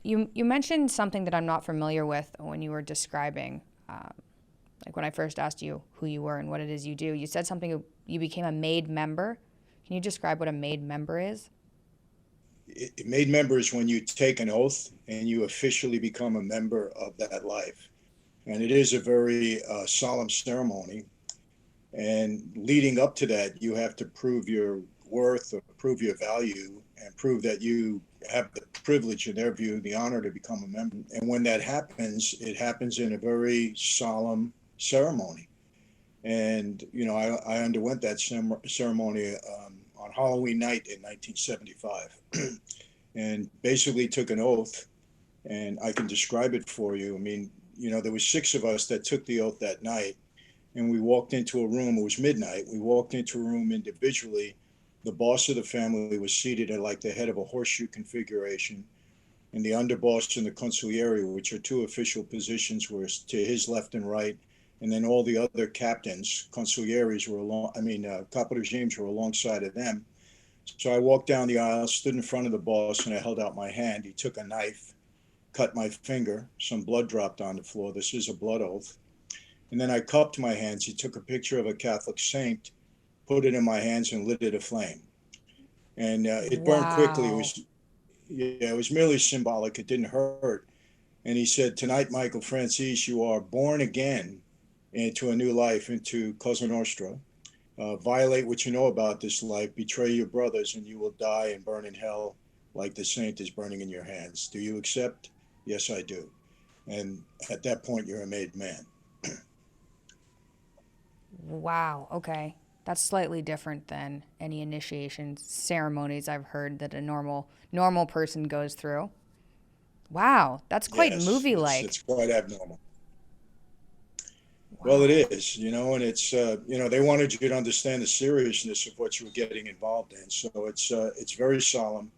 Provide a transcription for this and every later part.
You mentioned something that I'm not familiar with when you were describing, like when I first asked you who you were and what it is you do. You said something, you became a made member. Can you describe what a made member is? Made member is when you take an oath and you officially become a member of that life. And it is a very solemn ceremony. And leading up to that, you have to prove your worth or prove your value and prove that you have the privilege, in their view, the honor to become a member. And when that happens, it happens in a very solemn ceremony. And, I underwent that ceremony on Halloween night in 1975 and basically took an oath. And I can describe it for you. I mean, there were six of us that took the oath that night, and we walked into a room. It was midnight. We walked into a room individually. The boss of the family was seated at like the head of a horseshoe configuration, and the underboss and the consigliere, which are two official positions, were to his left and right. And then all the other captains, consiglieres were capo regimes were alongside of them. So I walked down the aisle, stood in front of the boss, and I held out my hand. He took a knife, cut my finger. Some blood dropped on the floor. This is a blood oath. And then I cupped my hands. He took a picture of a Catholic saint, put it in my hands, and lit it aflame. And it burned quickly. Wow. It was merely symbolic. It didn't hurt. And he said, "Tonight, Michael Franzese, you are born again into a new life, into Cosa Nostra. Violate what you know about this life, betray your brothers, and you will die and burn in hell like the saint is burning in your hands. Do you accept?" "Yes, I do." And at that point, you're a made man. Wow. Okay. That's slightly different than any initiation ceremonies I've heard that a normal person goes through. Wow, that's quite Yes, movie it's like. quite abnormal. Well, it Wow. is, and it's they wanted you to understand the seriousness of what you were getting involved in. So it's very solemn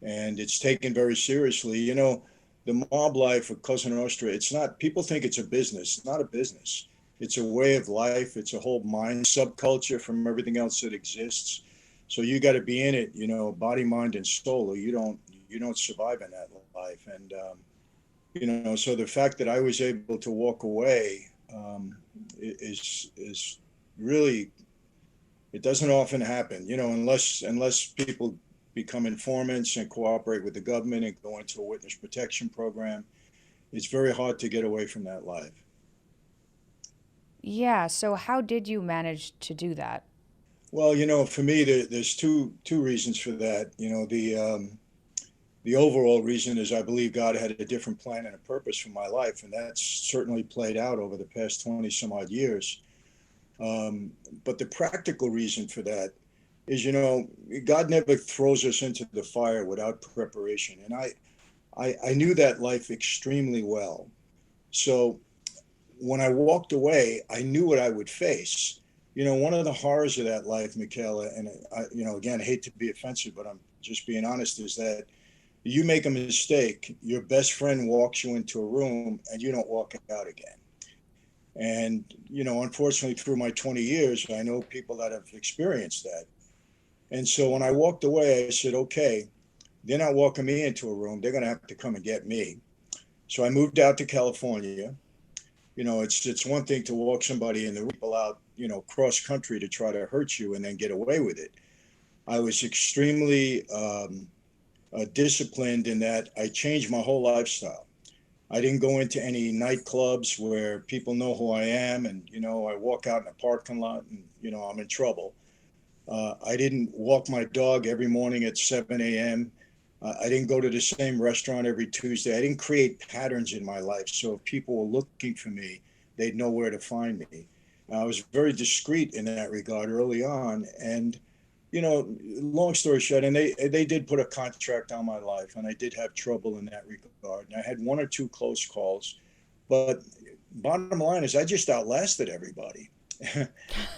and it's taken very seriously. The mob life of Cosa Nostra, it's not, people think it's a business. It's not a business. It's a way of life. It's a whole mind subculture from everything else that exists. So you got to be in it, body, mind, and soul, or you don't survive in that life. And so the fact that I was able to walk away is really, it doesn't often happen, unless people become informants and cooperate with the government and go into a witness protection program. It's very hard to get away from that life. Yeah, so how did you manage to do that? Well, for me, there's two reasons for that. The overall reason is I believe God had a different plan and a purpose for my life, and that's certainly played out over the past 20 some odd years. But the practical reason for that is, God never throws us into the fire without preparation. And I knew that life extremely well. So when I walked away, I knew what I would face. One of the horrors of that life, Michaela, and again, I hate to be offensive, but I'm just being honest, is that you make a mistake, your best friend walks you into a room and you don't walk out again. And, unfortunately, through my 20 years, I know people that have experienced that. And so when I walked away, I said, okay, they're not walking me into a room. They're going to have to come and get me. So I moved out to California. It's one thing to walk somebody in the people out, cross country to try to hurt you and then get away with it. I was extremely disciplined in that I changed my whole lifestyle. I didn't go into any nightclubs where people know who I am, and I walk out in a parking lot and I'm in trouble. I didn't walk my dog every morning at 7 a.m. I didn't go to the same restaurant every Tuesday. I didn't create patterns in my life. So if people were looking for me, they'd know where to find me. I was very discreet in that regard early on. And, long story short, and they did put a contract on my life, and I did have trouble in that regard. And I had one or two close calls. But bottom line is, I just outlasted everybody.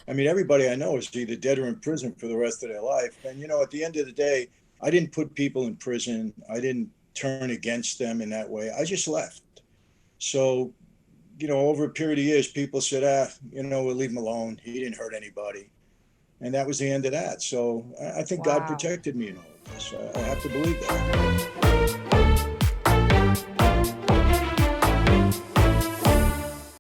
I mean, everybody I know is either dead or in prison for the rest of their life. And, at the end of the day, I didn't put people in prison. I didn't turn against them in that way. I just left. So, over a period of years, people said, we'll leave him alone. He didn't hurt anybody. And that was the end of that. So I think God Wow. protected me in all of this. I have to believe that.